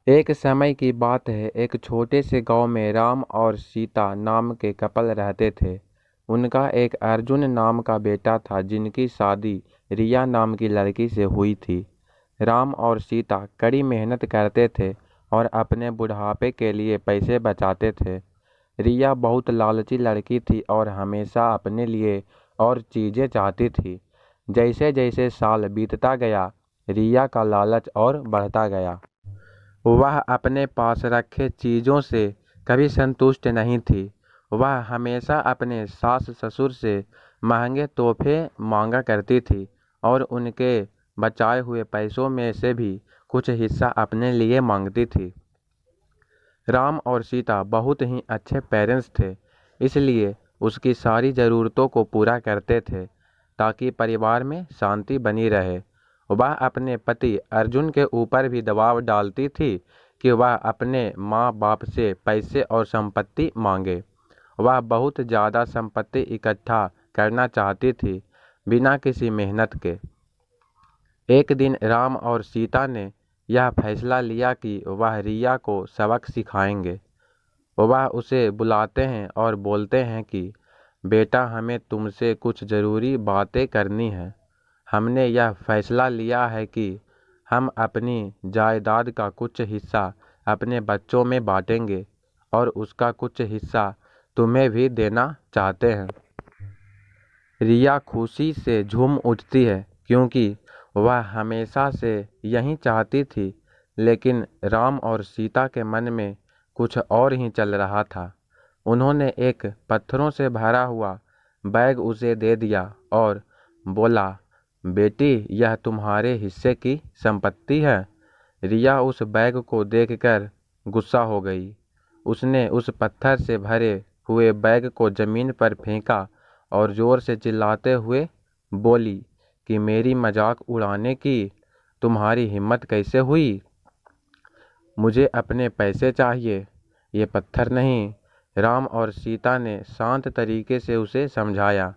एक समय की बात है। एक छोटे से गांव में राम और सीता नाम के कपल रहते थे। उनका एक अर्जुन नाम का बेटा था जिनकी शादी रिया नाम की लड़की से हुई थी। राम और सीता कड़ी मेहनत करते थे और अपने बुढ़ापे के लिए पैसे बचाते थे। रिया बहुत लालची लड़की थी और हमेशा अपने लिए और चीज़ें चाहती थी। जैसे जैसे साल बीतता गया, रिया का लालच और बढ़ता गया। वह अपने पास रखे चीज़ों से कभी संतुष्ट नहीं थी। वह हमेशा अपने सास ससुर से महंगे तोहफे मांगा करती थी और उनके बचाए हुए पैसों में से भी कुछ हिस्सा अपने लिए मांगती थी। राम और सीता बहुत ही अच्छे पेरेंट्स थे, इसलिए उसकी सारी ज़रूरतों को पूरा करते थे ताकि परिवार में शांति बनी रहे। वह अपने पति अर्जुन के ऊपर भी दबाव डालती थी कि वह अपने माँ बाप से पैसे और संपत्ति मांगे। वह बहुत ज़्यादा संपत्ति इकट्ठा करना चाहती थी बिना किसी मेहनत के। एक दिन राम और सीता ने यह फैसला लिया कि वह रिया को सबक सिखाएंगे। वह उसे बुलाते हैं और बोलते हैं कि बेटा, हमें तुमसे कुछ ज़रूरी बातें करनी है। हमने यह फैसला लिया है कि हम अपनी जायदाद का कुछ हिस्सा अपने बच्चों में बांटेंगे और उसका कुछ हिस्सा तुम्हें भी देना चाहते हैं। रिया खुशी से झूम उठती है क्योंकि वह हमेशा से यही चाहती थी, लेकिन राम और सीता के मन में कुछ और ही चल रहा था। उन्होंने एक पत्थरों से भरा हुआ बैग उसे दे दिया और बोला, बेटी, यह तुम्हारे हिस्से की संपत्ति है। रिया उस बैग को देखकर गुस्सा हो गई। उसने उस पत्थर से भरे हुए बैग को जमीन पर फेंका और जोर से चिल्लाते हुए बोली कि मेरी मजाक उड़ाने की तुम्हारी हिम्मत कैसे हुई? मुझे अपने पैसे चाहिए, ये पत्थर नहीं। राम और सीता ने शांत तरीके से उसे समझाया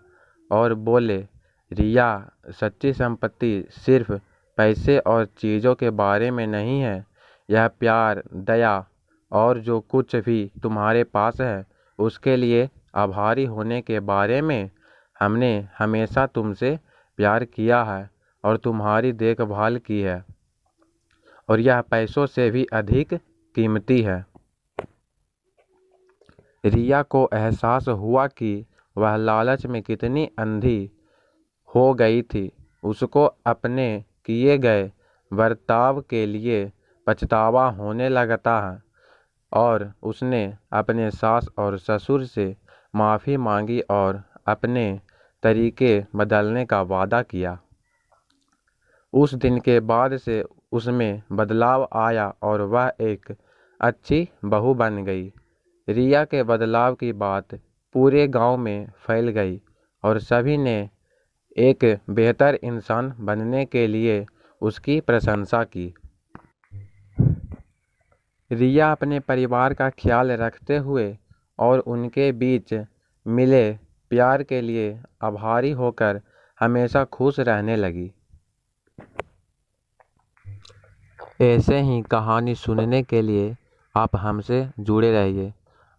और बोले, रिया, सच्ची संपत्ति सिर्फ पैसे और चीज़ों के बारे में नहीं है। यह प्यार, दया और जो कुछ भी तुम्हारे पास है उसके लिए आभारी होने के बारे में। हमने हमेशा तुमसे प्यार किया है और तुम्हारी देखभाल की है, और यह पैसों से भी अधिक कीमती है। रिया को एहसास हुआ कि वह लालच में कितनी अंधी हो गई थी। उसको अपने किए गए बर्ताव के लिए पछतावा होने लगता है और उसने अपने सास और ससुर से माफ़ी मांगी और अपने तरीके बदलने का वादा किया। उस दिन के बाद से उसमें बदलाव आया और वह एक अच्छी बहू बन गई। रिया के बदलाव की बात पूरे गांव में फैल गई और सभी ने एक बेहतर इंसान बनने के लिए उसकी प्रशंसा की। रिया अपने परिवार का ख्याल रखते हुए और उनके बीच मिले प्यार के लिए आभारी होकर हमेशा खुश रहने लगी। ऐसे ही कहानी सुनने के लिए आप हमसे जुड़े रहिए।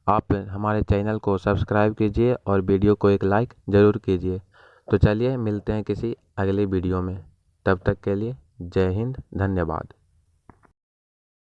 आप हमारे चैनल को सब्सक्राइब कीजिए और वीडियो को एक लाइक ज़रूर कीजिए। तो चलिए मिलते हैं किसी अगली वीडियो में। तब तक के लिए जय हिंद, धन्यवाद।